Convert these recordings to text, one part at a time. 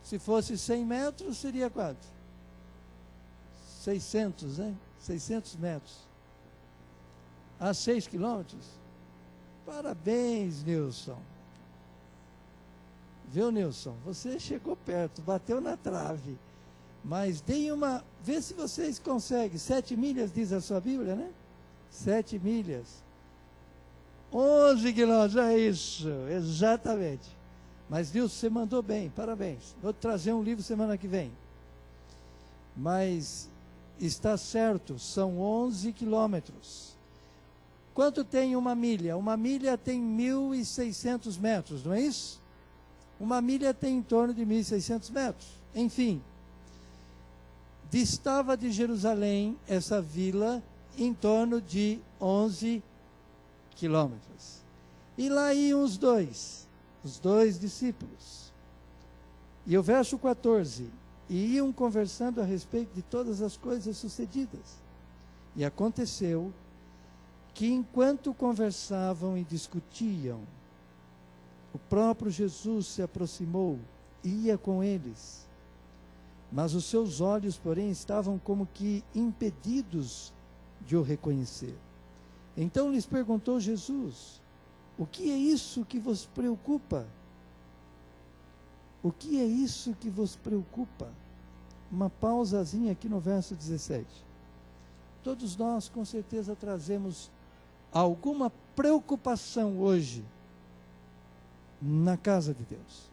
Se fosse 100 metros, seria quanto? 600, né? 600 metros. A 6 quilômetros? Parabéns, Nilson. Viu, Nilson? Você chegou perto, bateu na trave. Mas deem uma... Vê se vocês conseguem. 7 milhas, diz a sua Bíblia, né? 7 milhas. 11 quilômetros, é isso. Exatamente. Mas, Nilson, você mandou bem. Parabéns. Vou trazer um livro semana que vem. Mas está certo, são 11 quilômetros. Quanto tem uma milha? Uma milha tem 1.600 metros, não é isso? Uma milha tem em torno de 1.600 metros. Enfim, distava de Jerusalém, essa vila, em torno de 11 quilômetros. E lá iam os dois discípulos. E o verso 14, e iam conversando a respeito de todas as coisas sucedidas. E aconteceu que enquanto conversavam e discutiam, o próprio Jesus se aproximou e ia com eles. Mas os seus olhos, porém, estavam como que impedidos de o reconhecer. Então lhes perguntou Jesus: o que é isso que vos preocupa? O que é isso que vos preocupa? Uma pausazinha aqui no verso 17. Todos nós, com certeza, trazemos alguma preocupação hoje na casa de Deus.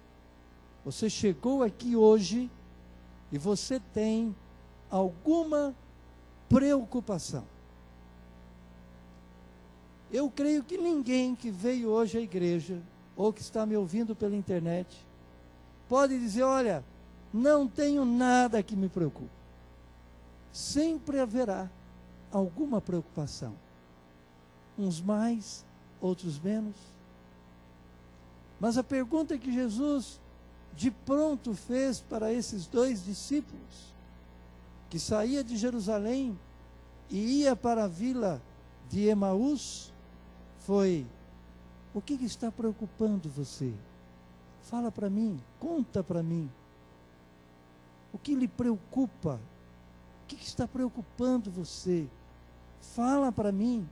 Você chegou aqui hoje e você tem alguma preocupação. Eu creio que ninguém que veio hoje à igreja, ou que está me ouvindo pela internet, pode dizer: olha, não tenho nada que me preocupe. Sempre haverá alguma preocupação. Uns mais, outros menos. Mas a pergunta que Jesus de pronto fez para esses dois discípulos, que saía de Jerusalém e ia para a vila de Emaús, foi: o que está preocupando você? Fala para mim, conta para mim. O que lhe preocupa? O que está preocupando você? Fala para mim,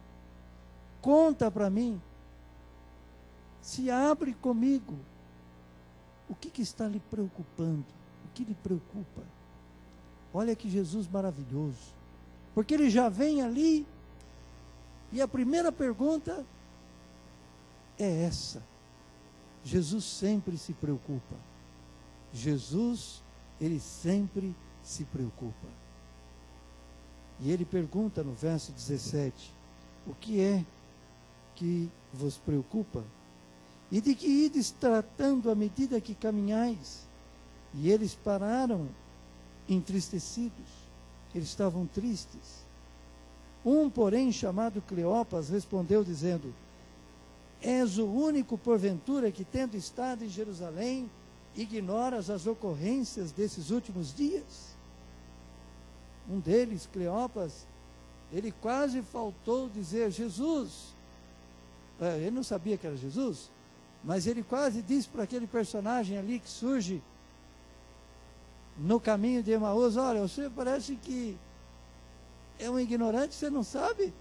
conta para mim. Se abre comigo. O que está lhe preocupando? O que lhe preocupa? Olha que Jesus maravilhoso. Porque ele já vem ali e a primeira pergunta é essa. Jesus sempre se preocupa. Jesus, ele sempre se preocupa. E ele pergunta no verso 17: o que é que vos preocupa? E de que ides tratando à medida que caminhais? E eles pararam entristecidos. Eles estavam tristes. Um, porém, chamado Cleopas, respondeu dizendo: és o único, porventura, que, tendo estado em Jerusalém, ignoras as ocorrências desses últimos dias? Um deles, Cleopas, ele quase faltou dizer Jesus. Ele não sabia que era Jesus, mas ele quase disse para aquele personagem ali que surge no caminho de Emaús: olha, você parece que é um ignorante, você não sabe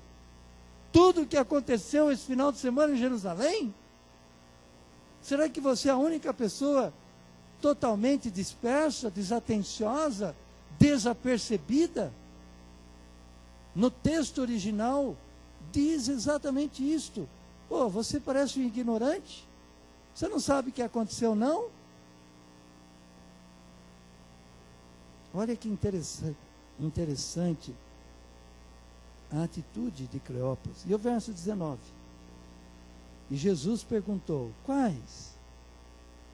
tudo o que aconteceu esse final de semana em Jerusalém? Será que você é a única pessoa totalmente dispersa, desatenciosa, desapercebida? No texto original diz exatamente isto. Pô, você parece um ignorante? Você não sabe o que aconteceu, não? Olha que interessante a atitude de Cleopas. E o verso 19. E Jesus perguntou: quais?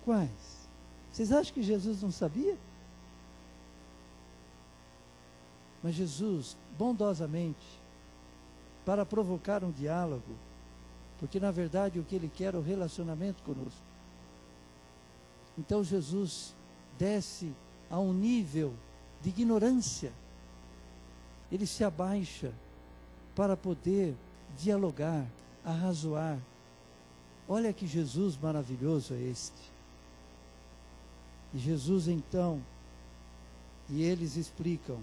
Quais? Vocês acham que Jesus não sabia? Mas Jesus, bondosamente, para provocar um diálogo, porque na verdade o que ele quer é o relacionamento conosco. Então Jesus desce a um nível de ignorância. Ele se abaixa para poder dialogar, arrazoar. Olha que Jesus maravilhoso é este. E Jesus então, e eles explicam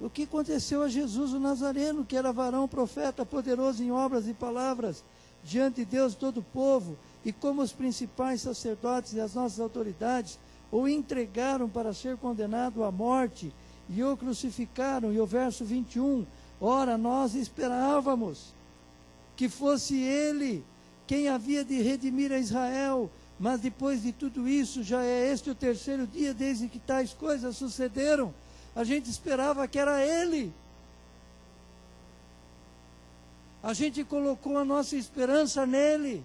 o que aconteceu a Jesus o Nazareno, que era varão, profeta, poderoso em obras e palavras, diante de Deus todo o povo, e como os principais sacerdotes e as nossas autoridades o entregaram para ser condenado à morte, e o crucificaram. E o verso 21, ora, nós esperávamos que fosse ele quem havia de redimir a Israel, mas depois de tudo isso, já é este o terceiro dia desde que tais coisas sucederam. A gente esperava que era ele. A gente colocou a nossa esperança nele.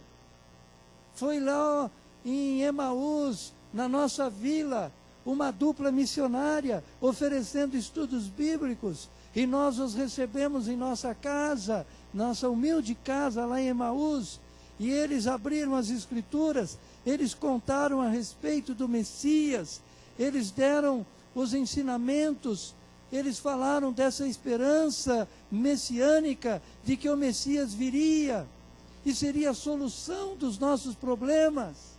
Foi lá em Emaús, na nossa vila, uma dupla missionária, oferecendo estudos bíblicos, e nós os recebemos em nossa casa, nossa humilde casa lá em Emaús, e eles abriram as Escrituras, eles contaram a respeito do Messias, eles deram os ensinamentos, eles falaram dessa esperança messiânica, de que o Messias viria, e seria a solução dos nossos problemas.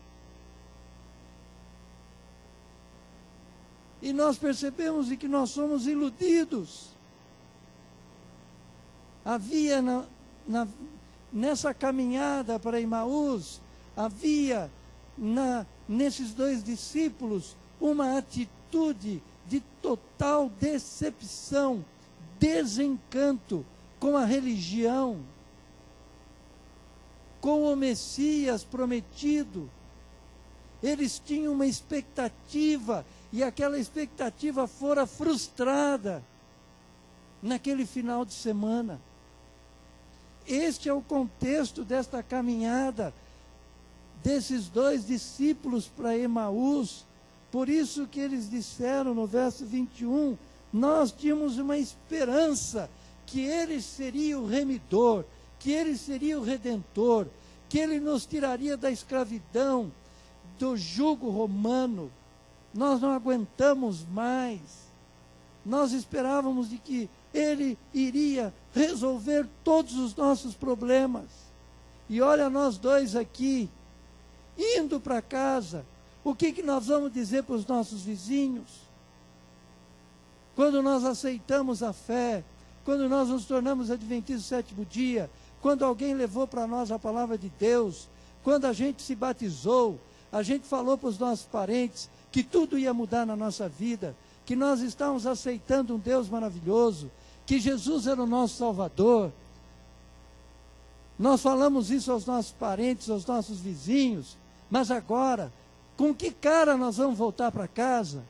E nós percebemos de que nós somos iludidos. Havia nessa caminhada para Emaús, havia nesses dois discípulos uma atitude de total decepção, desencanto com a religião, com o Messias prometido. Eles tinham uma expectativa, e aquela expectativa fora frustrada naquele final de semana. Este é o contexto desta caminhada desses dois discípulos para Emaús. Por isso que eles disseram no verso 21, nós tínhamos uma esperança que ele seria o remidor, que ele seria o redentor, que ele nos tiraria da escravidão, do jugo romano. Nós não aguentamos mais. Nós esperávamos de que ele iria resolver todos os nossos problemas. E olha nós dois aqui, indo para casa. O que nós vamos dizer para os nossos vizinhos? Quando nós aceitamos a fé, quando nós nos tornamos adventistas do sétimo dia, quando alguém levou para nós a palavra de Deus, quando a gente se batizou, a gente falou para os nossos parentes que tudo ia mudar na nossa vida, que nós estávamos aceitando um Deus maravilhoso, que Jesus era o nosso Salvador. Nós falamos isso aos nossos parentes, aos nossos vizinhos, mas agora, com que cara nós vamos voltar para casa?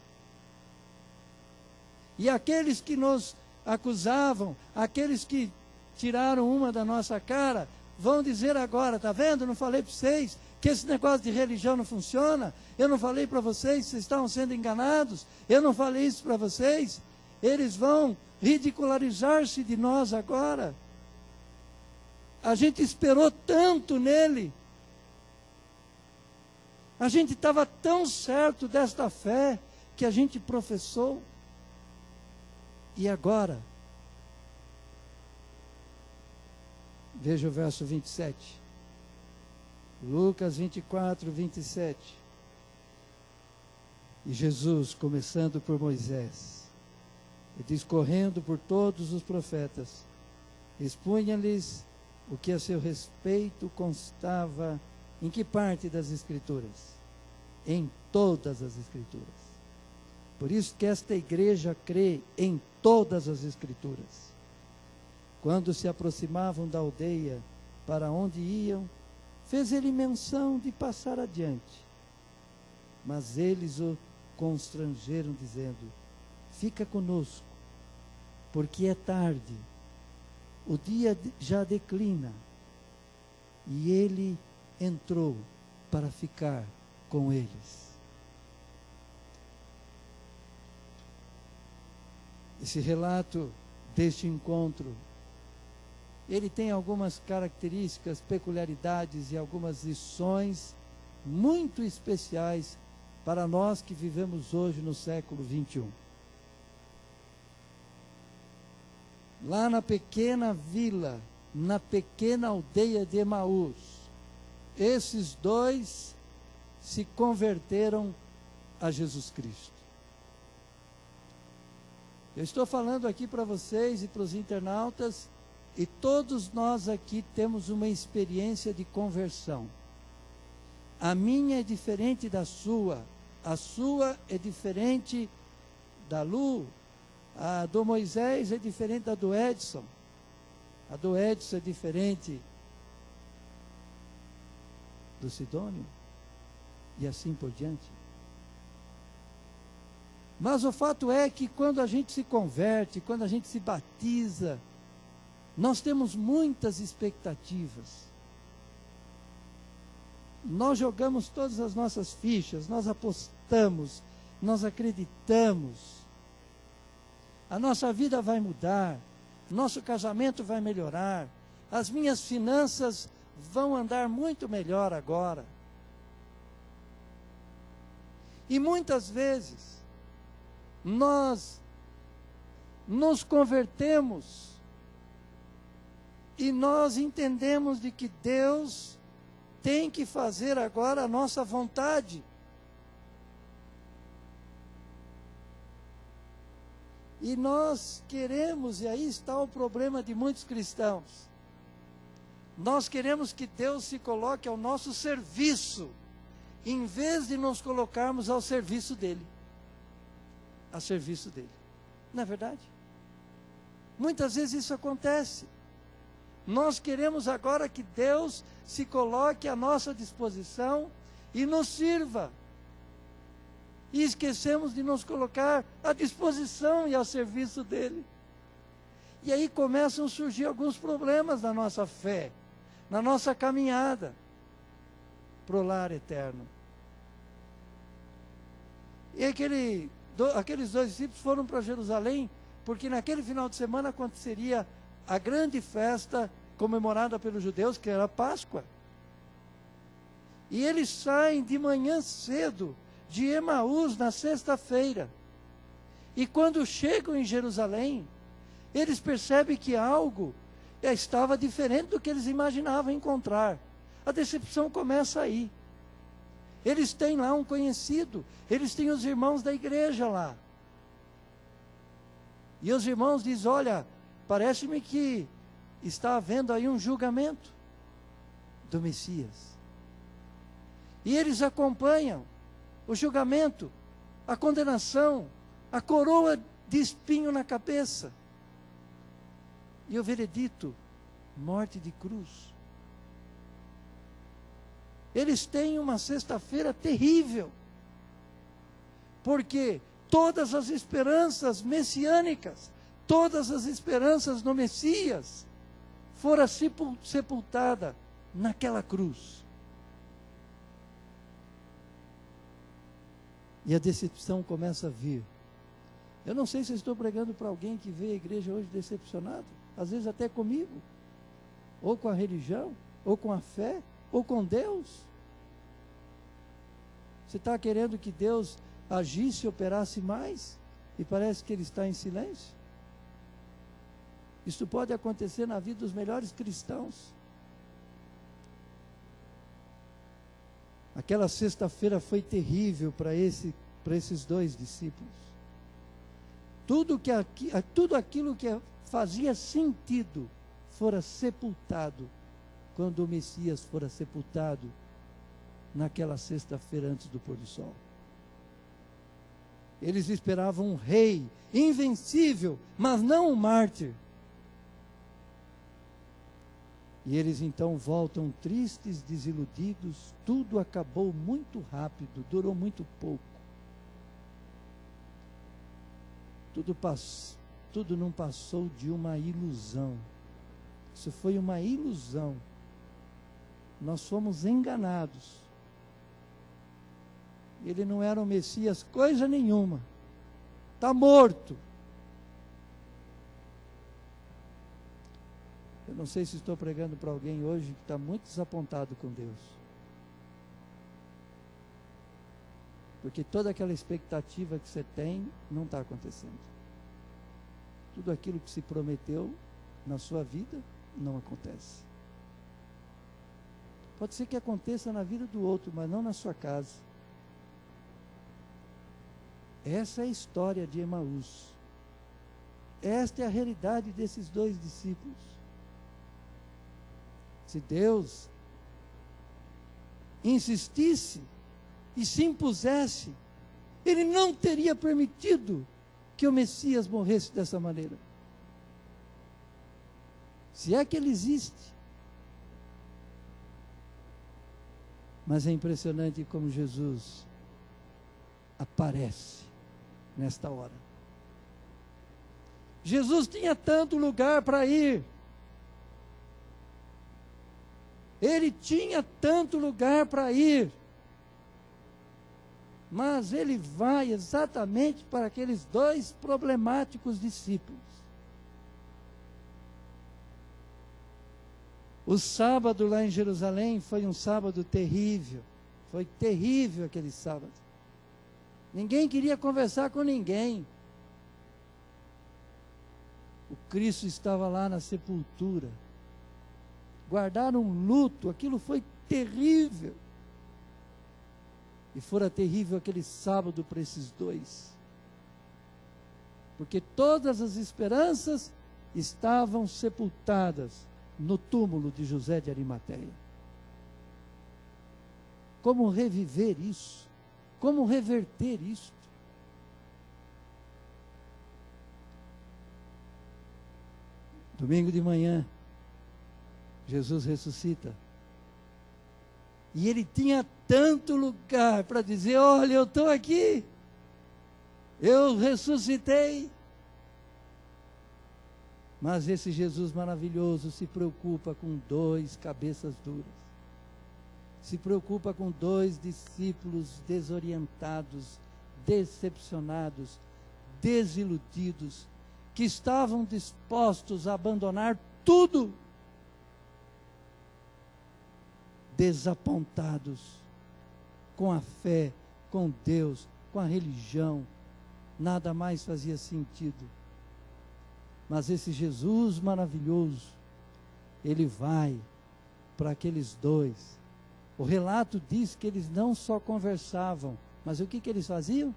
E aqueles que nos acusavam, aqueles que tiraram uma da nossa cara, vão dizer agora, está vendo? Não falei para vocês que esse negócio de religião não funciona? Eu não falei para vocês que vocês estavam sendo enganados? Eu não falei isso para vocês? Eles vão ridicularizar-se de nós agora. A gente esperou tanto nele. A gente estava tão certo desta fé que a gente professou. E agora? Veja o verso 27. Lucas 24, 27. E Jesus, começando por Moisés, e discorrendo por todos os profetas, expunha-lhes o que a seu respeito constava em que parte das Escrituras? Em todas as Escrituras. Por isso que esta igreja crê em todas as Escrituras. Quando se aproximavam da aldeia para onde iam, fez ele menção de passar adiante. Mas eles o constrangeram, dizendo: fica conosco, porque é tarde, o dia já declina. E ele entrou para ficar com eles. Esse relato deste encontro, ele tem algumas características, peculiaridades e algumas lições muito especiais para nós que vivemos hoje no século 21. Lá na pequena vila, na pequena aldeia de Emaús, esses dois se converteram a Jesus Cristo. Eu estou falando aqui para vocês e para os internautas, e todos nós aqui temos uma experiência de conversão. A minha é diferente da sua, a sua é diferente da Lu, a do Moisés é diferente da do Edson, a do Edson é diferente do Sidônio, e assim por diante. Mas o fato é que quando a gente se converte, quando a gente se batiza, nós temos muitas expectativas. Nós jogamos todas as nossas fichas, nós apostamos, nós acreditamos. A nossa vida vai mudar, nosso casamento vai melhorar, as minhas finanças vão andar muito melhor agora. E muitas vezes, nós nos convertemos e nós entendemos de que Deus tem que fazer agora a nossa vontade. E nós queremos, e aí está o problema de muitos cristãos, nós queremos que Deus se coloque ao nosso serviço, em vez de nos colocarmos ao serviço dele. A serviço dele. Não é verdade? Muitas vezes isso acontece. Nós queremos agora que Deus se coloque à nossa disposição e nos sirva. E esquecemos de nos colocar à disposição e ao serviço dele. E aí começam a surgir alguns problemas na nossa fé, na nossa caminhada para o lar eterno. E aqueles dois discípulos foram para Jerusalém, porque naquele final de semana aconteceria a grande festa comemorada pelos judeus, que era a Páscoa. E eles saem de manhã cedo de Emaús na sexta-feira. E quando chegam em Jerusalém, eles percebem que algo estava diferente do que eles imaginavam encontrar. A decepção começa aí. Eles têm lá um conhecido, eles têm os irmãos da igreja lá. E os irmãos dizem, olha, parece-me que está havendo aí um julgamento do Messias. E eles acompanham o julgamento, a condenação, a coroa de espinho na cabeça. E o veredito, morte de cruz. Eles têm uma sexta-feira terrível, porque todas as esperanças messiânicas, todas as esperanças no Messias, foram sepultadas naquela cruz. E a decepção começa a vir. Eu não sei se eu estou pregando para alguém que vê a igreja hoje decepcionado, às vezes até comigo, ou com a religião, ou com a fé, ou com Deus. Você está querendo que Deus agisse e operasse mais, e parece que Ele está em silêncio? Isso pode acontecer na vida dos melhores cristãos. Aquela sexta-feira foi terrível para esses dois discípulos. Tudo aquilo que fazia sentido fora sepultado quando o Messias fora sepultado naquela sexta-feira antes do pôr do sol. Eles esperavam um rei invencível, mas não um mártir. E eles então voltam tristes, desiludidos. Tudo acabou muito rápido, durou muito pouco. Tudo não passou de uma ilusão. Isso foi uma ilusão. Nós fomos enganados. Ele não era o Messias coisa nenhuma. Está morto. Eu não sei se estou pregando para alguém hoje que está muito desapontado com Deus. Porque toda aquela expectativa que você tem não está acontecendo. Tudo aquilo que se prometeu na sua vida não acontece. Pode ser que aconteça na vida do outro, mas não na sua casa. Essa é a história de Emaús. Esta é a realidade desses dois discípulos. Se Deus insistisse e se impusesse, Ele não teria permitido que o Messias morresse dessa maneira. Se é que Ele existe. Mas é impressionante como Jesus aparece nesta hora. Jesus tinha tanto lugar para ir. Ele tinha tanto lugar para ir. Mas ele vai exatamente para aqueles dois problemáticos discípulos. O sábado lá em Jerusalém foi um sábado terrível. Foi terrível aquele sábado. Ninguém queria conversar com ninguém. O Cristo estava lá na sepultura. Guardaram um luto, aquilo foi terrível. E fora terrível aquele sábado para esses dois. Porque todas as esperanças estavam sepultadas no túmulo de José de Arimateia. Como reviver isso? Como reverter isso? Domingo de manhã, Jesus ressuscita. E ele tinha tanto lugar para dizer: olha, eu estou aqui, eu ressuscitei. Mas esse Jesus maravilhoso se preocupa com dois cabeças duras. Se preocupa com dois discípulos desorientados, decepcionados, desiludidos, que estavam dispostos a abandonar tudo, desapontados com a fé, com Deus, com a religião, nada mais fazia sentido. Mas esse Jesus maravilhoso, ele vai para aqueles dois. O relato diz que eles não só conversavam, mas o que eles faziam?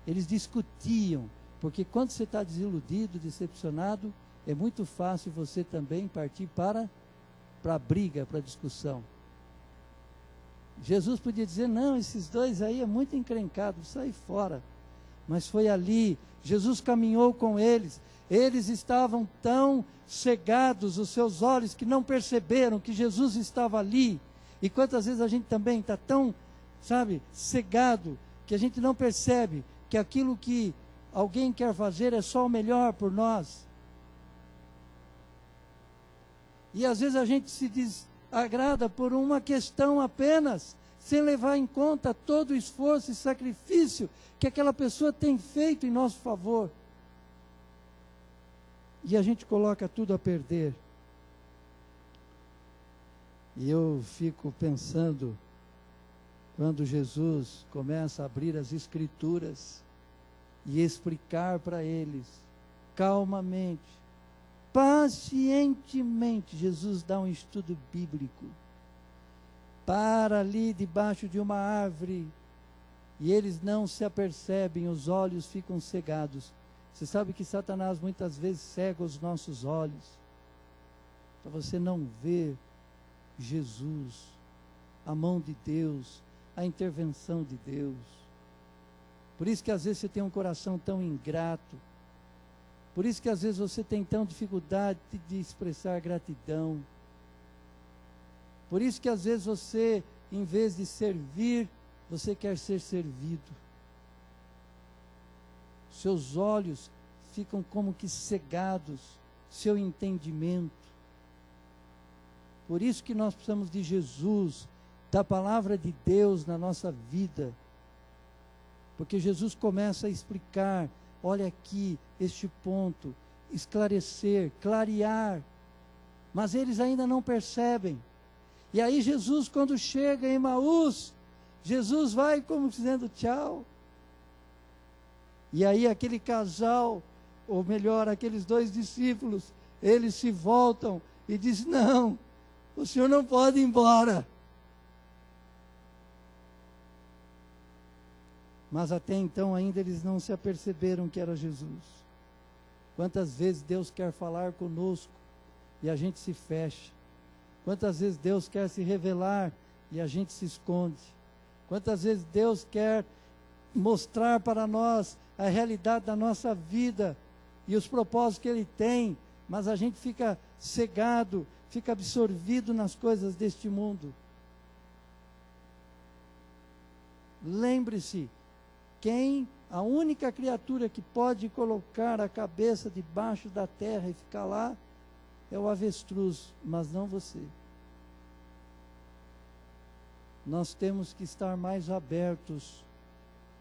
Eles discutiam, porque quando você está desiludido, decepcionado, é muito fácil você também partir para a briga, para a discussão. Jesus podia dizer: não, esses dois aí é muito encrencado, sai fora. Mas foi ali, Jesus caminhou com eles. Eles estavam tão cegados, os seus olhos, que não perceberam que Jesus estava ali. E quantas vezes a gente também está tão, cegado, que a gente não percebe que aquilo que alguém quer fazer é só o melhor por nós. E às vezes a gente se desagrada por uma questão apenas, sem levar em conta todo o esforço e sacrifício que aquela pessoa tem feito em nosso favor. E a gente coloca tudo a perder. E eu fico pensando, quando Jesus começa a abrir as Escrituras e explicar para eles, calmamente, pacientemente, Jesus dá um estudo bíblico. Para ali debaixo de uma árvore, e eles não se apercebem, os olhos ficam cegados. Você sabe que Satanás muitas vezes cega os nossos olhos, para você não ver Jesus, a mão de Deus, a intervenção de Deus. Por isso que às vezes você tem um coração tão ingrato, por isso que às vezes você tem tão dificuldade de expressar gratidão, por isso que às vezes você, em vez de servir, você quer ser servido. Seus olhos ficam como que cegados, seu entendimento. Por isso que nós precisamos de Jesus, da palavra de Deus na nossa vida. Porque Jesus começa a explicar, olha aqui, este ponto, esclarecer, clarear. Mas eles ainda não percebem. E aí Jesus, quando chega em Emaús, Jesus vai como dizendo tchau. E aí aquele casal, ou melhor, aqueles dois discípulos, eles se voltam e dizem: não, o senhor não pode ir embora. Mas até então ainda eles não se aperceberam que era Jesus. Quantas vezes Deus quer falar conosco e a gente se fecha? Quantas vezes Deus quer se revelar e a gente se esconde? Quantas vezes Deus quer mostrar para nós a realidade da nossa vida e os propósitos que Ele tem, mas a gente fica cegado, fica absorvido nas coisas deste mundo. Lembre-se, a única criatura que pode colocar a cabeça debaixo da terra e ficar lá, é o avestruz, mas não você. Nós temos que estar mais abertos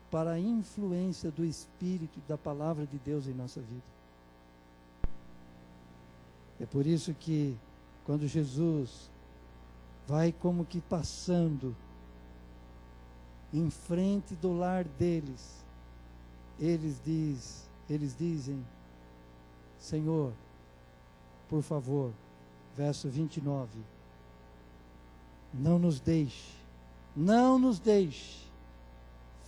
para a influência do Espírito e da Palavra de Deus em nossa vida. É por isso que, quando Jesus vai como que passando em frente do lar deles, eles dizem: Senhor, por favor, verso 29, não nos deixe,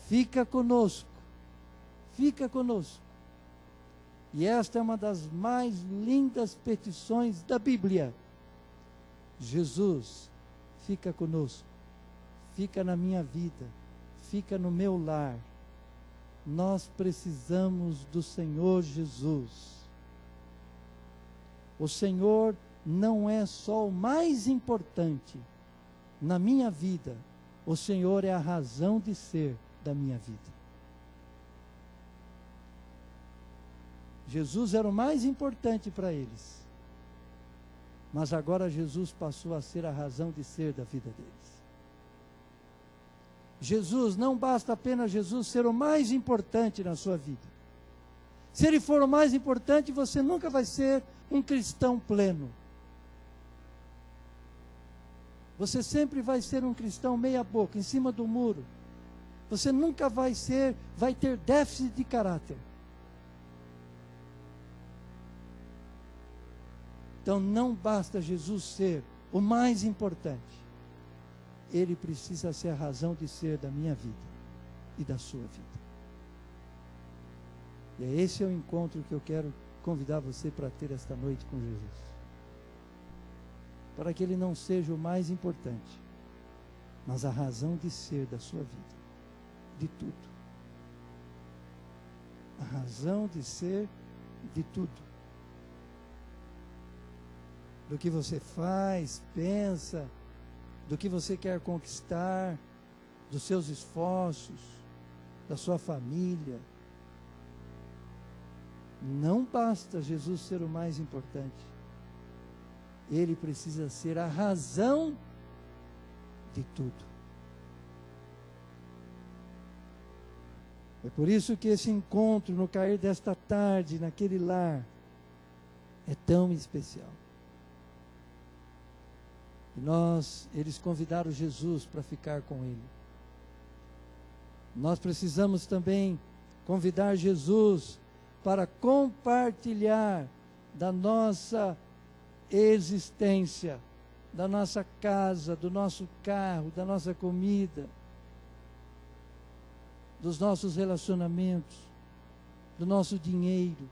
fica conosco. E esta é uma das mais lindas petições da Bíblia. Jesus, fica conosco, fica na minha vida, fica no meu lar. Nós precisamos do Senhor Jesus. O Senhor não é só o mais importante na minha vida, o Senhor é a razão de ser da minha vida. Jesus era o mais importante para eles, mas agora Jesus passou a ser a razão de ser da vida deles. Jesus, não basta apenas Jesus ser o mais importante na sua vida. Se Ele for o mais importante, você nunca vai ser um cristão pleno. Você sempre vai ser um cristão meia boca, em cima do muro. Você nunca vai ter déficit de caráter. Então não basta Jesus ser o mais importante. Ele precisa ser a razão de ser da minha vida e da sua vida. E esse é o encontro que eu quero convidar você para ter esta noite com Jesus. Para que Ele não seja o mais importante, mas a razão de ser da sua vida, de tudo. A razão de ser de tudo. Do que você faz, pensa, do que você quer conquistar, dos seus esforços, da sua família. Não basta Jesus ser o mais importante. Ele precisa ser a razão de tudo. É por isso que esse encontro no cair desta tarde, naquele lar, é tão especial. E eles convidaram Jesus para ficar com ele. Nós precisamos também convidar Jesus para compartilhar da nossa existência, da nossa casa, do nosso carro, da nossa comida, dos nossos relacionamentos, do nosso dinheiro.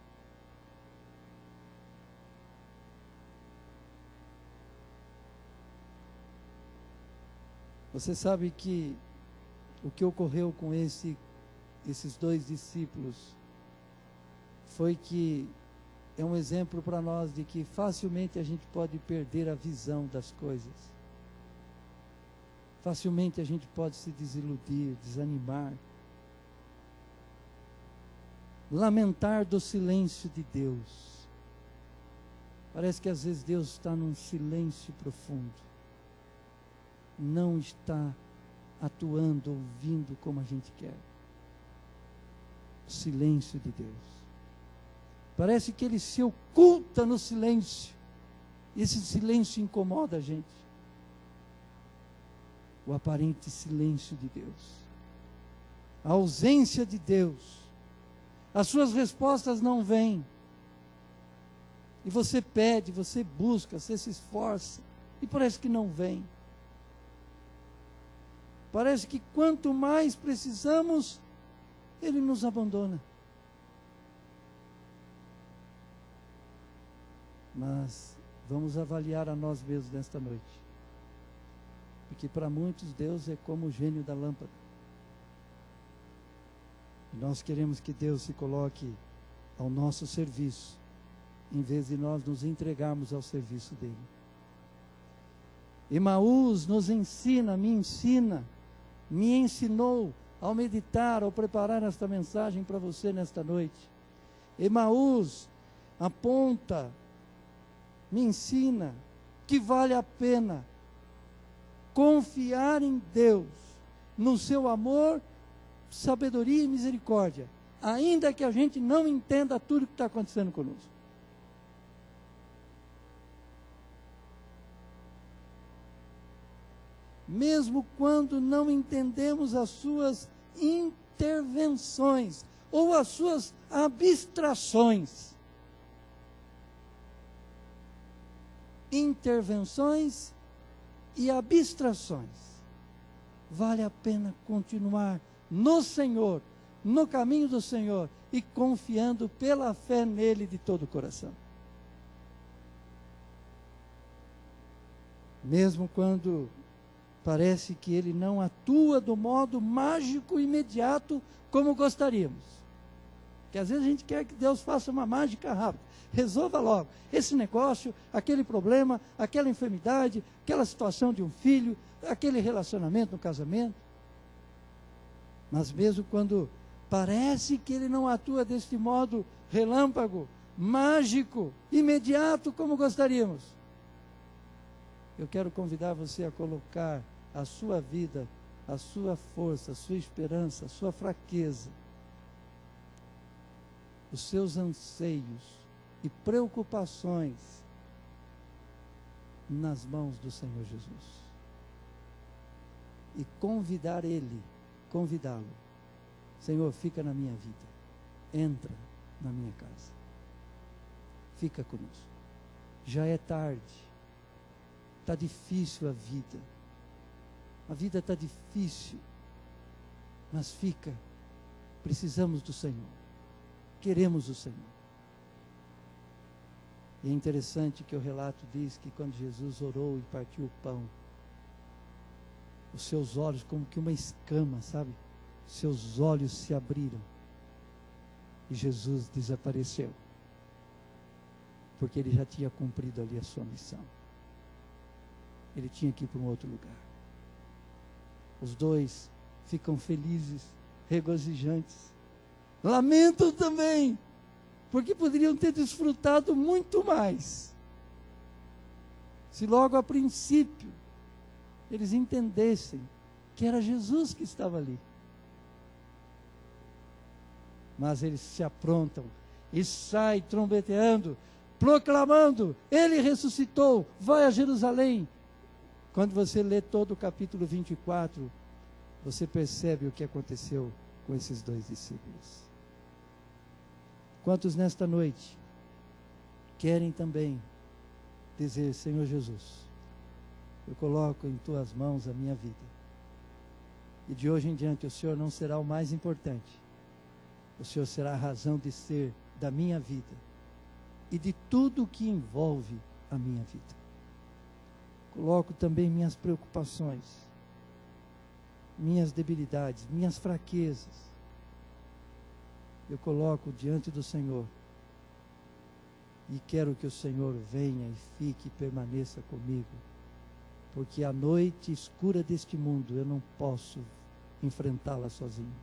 Você sabe que o que ocorreu com esses dois discípulos foi que é um exemplo para nós de que facilmente a gente pode perder a visão das coisas. Facilmente a gente pode se desiludir, desanimar. Lamentar do silêncio de Deus. Parece que às vezes Deus está num silêncio profundo. Não está atuando, ouvindo como a gente quer. O silêncio de Deus. Parece que Ele se oculta no silêncio. E esse silêncio incomoda a gente. O aparente silêncio de Deus. A ausência de Deus. As suas respostas não vêm. E você pede, você busca, você se esforça. E parece que não vem. Parece que quanto mais precisamos, Ele nos abandona. Mas vamos avaliar a nós mesmos nesta noite. Porque para muitos Deus é como o gênio da lâmpada. E nós queremos que Deus se coloque ao nosso serviço, em vez de nós nos entregarmos ao serviço dele. Emaús nos ensina, me ensinou ao meditar, ao preparar esta mensagem para você nesta noite. Emaús aponta, me ensina que vale a pena confiar em Deus, no seu amor, sabedoria e misericórdia, ainda que a gente não entenda tudo que está acontecendo conosco. Mesmo quando não entendemos as suas intervenções ou as suas abstrações. Intervenções e abstrações. Vale a pena continuar no Senhor, no caminho do Senhor e confiando pela fé nele de todo o coração. Mesmo quando parece que ele não atua do modo mágico e imediato como gostaríamos. Porque às vezes a gente quer que Deus faça uma mágica rápida. Resolva logo esse negócio, aquele problema, aquela enfermidade, aquela situação de um filho, aquele relacionamento no casamento. Mas mesmo quando parece que ele não atua deste modo relâmpago, mágico, imediato como gostaríamos, eu quero convidar você a colocar a sua vida, a sua força, a sua esperança, a sua fraqueza, os seus anseios e preocupações nas mãos do Senhor Jesus. E convidá-lo. Senhor, fica na minha vida. Entra na minha casa. Fica conosco. Já é tarde. Está difícil a vida. A vida está difícil. Mas fica. Precisamos do Senhor. Queremos o Senhor. E é interessante que o relato diz que quando Jesus orou e partiu o pão, os seus olhos, como que uma escama, sabe? Seus olhos se abriram. E Jesus desapareceu. Porque ele já tinha cumprido ali a sua missão. Ele tinha que ir para um outro lugar. Os dois ficam felizes, regozijantes. Lamentam também, porque poderiam ter desfrutado muito mais. Se logo a princípio eles entendessem que era Jesus que estava ali. Mas eles se aprontam e saem trombeteando, proclamando: Ele ressuscitou, vai a Jerusalém. Quando você lê todo o capítulo 24, você percebe o que aconteceu com esses dois discípulos. Quantos nesta noite querem também dizer: Senhor Jesus, eu coloco em tuas mãos a minha vida. E de hoje em diante o Senhor não será o mais importante. O Senhor será a razão de ser da minha vida e de tudo que envolve a minha vida. Coloco também minhas preocupações, minhas debilidades, minhas fraquezas. Eu coloco diante do Senhor. E quero que o Senhor venha e fique e permaneça comigo. Porque a noite escura deste mundo eu não posso enfrentá-la sozinho.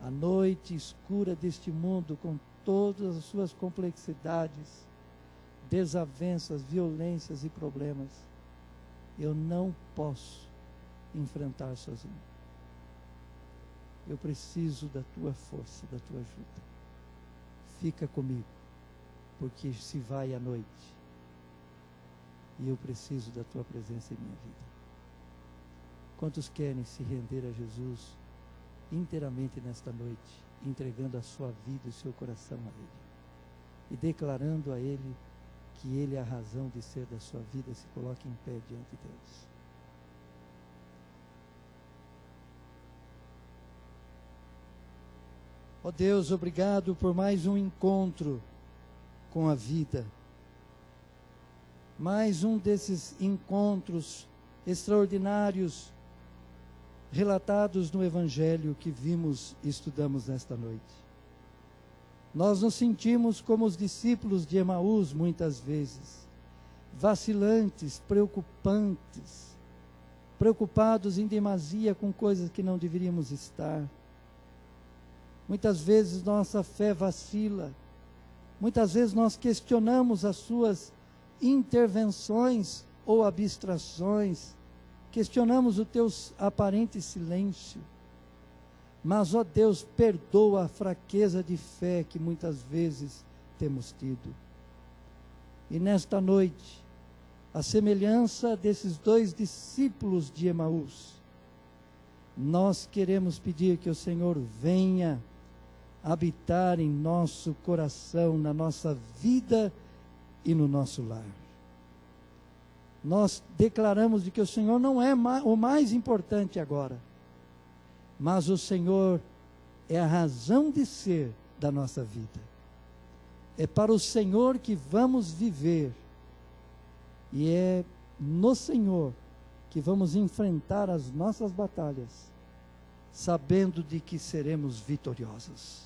A noite escura deste mundo, com todas as suas complexidades, desavenças, violências e problemas, eu não posso enfrentar sozinho. Eu preciso da tua força, da tua ajuda. Fica comigo, porque se vai a noite e eu preciso da tua presença em minha vida. Quantos querem se render a Jesus inteiramente nesta noite, entregando a sua vida e o seu coração a Ele, e declarando a Ele que Ele é a razão de ser da sua vida? Se coloque em pé diante de Deus. Ó Deus, obrigado por mais um encontro com a vida. Mais um desses encontros extraordinários relatados no Evangelho que vimos e estudamos nesta noite. Nós nos sentimos como os discípulos de Emaús muitas vezes, vacilantes, preocupados em demasia com coisas que não deveríamos estar. Muitas vezes nossa fé vacila, muitas vezes nós questionamos as suas intervenções ou abstrações, questionamos o teu aparente silêncio. Mas, ó Deus, perdoa a fraqueza de fé que muitas vezes temos tido. E nesta noite, a semelhança desses dois discípulos de Emaús, nós queremos pedir que o Senhor venha habitar em nosso coração, na nossa vida e no nosso lar. Nós declaramos de que o Senhor não é o mais importante agora, mas o Senhor é a razão de ser da nossa vida. É para o Senhor que vamos viver, e é no Senhor que vamos enfrentar as nossas batalhas, sabendo de que seremos vitoriosos.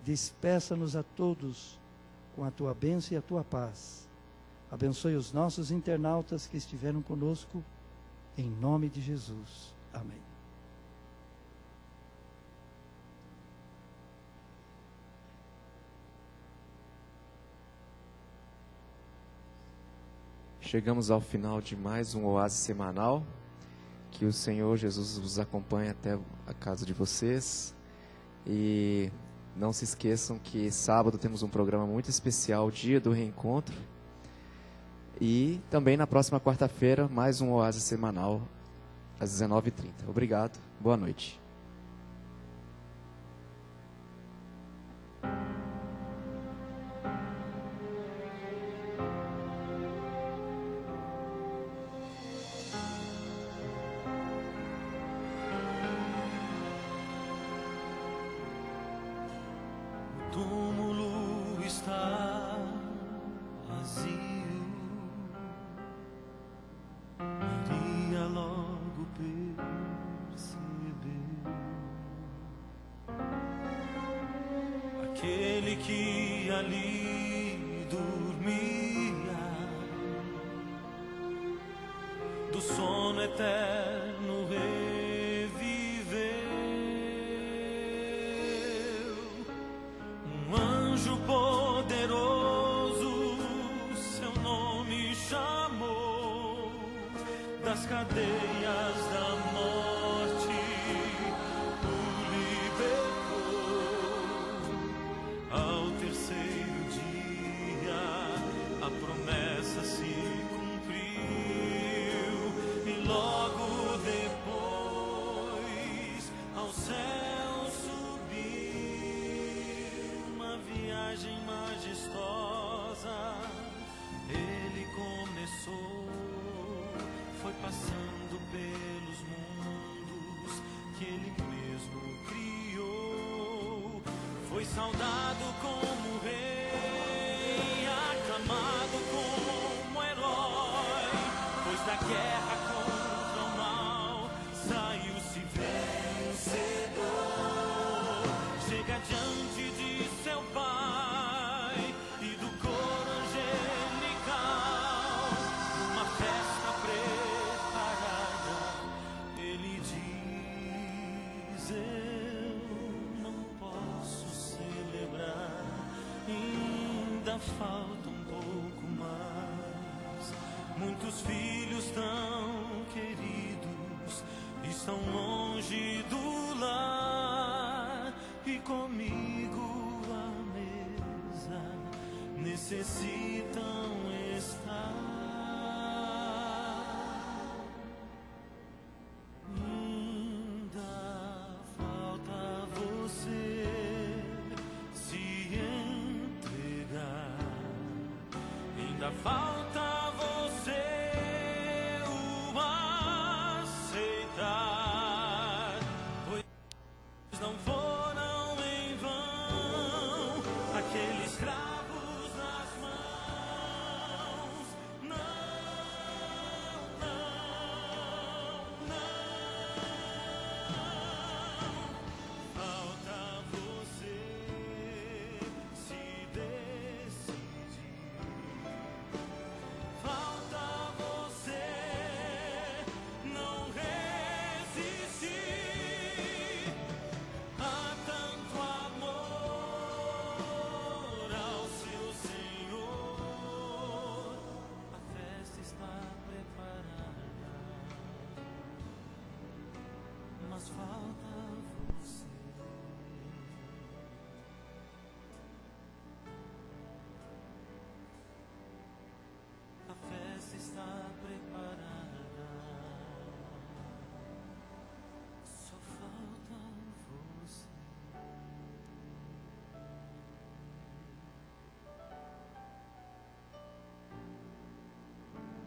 Despeça-nos a todos com a tua bênção e a tua paz. Abençoe os nossos internautas que estiveram conosco, em nome de Jesus. Amém. Chegamos ao final de mais um Oásis Semanal. Que o Senhor Jesus os acompanhe até a casa de vocês. E não se esqueçam que sábado temos um programa muito especial, Dia do Reencontro. E também na próxima quarta-feira, mais um Oásis Semanal, às 19h30. Obrigado, boa noite. Aquele que ali dormia, do sono eterno reviveu. Um anjo poderoso seu nome chamou, das cadeias da morte o libertou. Ao terceiro dia a promessa se cumpriu, e logo depois ao céu subiu. Uma viagem majestosa ele começou, foi passando pelos mundos que ele mesmo criou. Foi saudado como rei, aclamado como herói, pois da guerra contra o mal saiu-se vencedor. Chega diante de seu pai e do coro angelical, uma festa preparada, ele diz: eu não posso celebrar, ainda falta um pouco mais. Muitos filhos tão queridos estão longe do lar, e comigo à mesa necessitam estar. Ainda falta você se entregar, ainda falta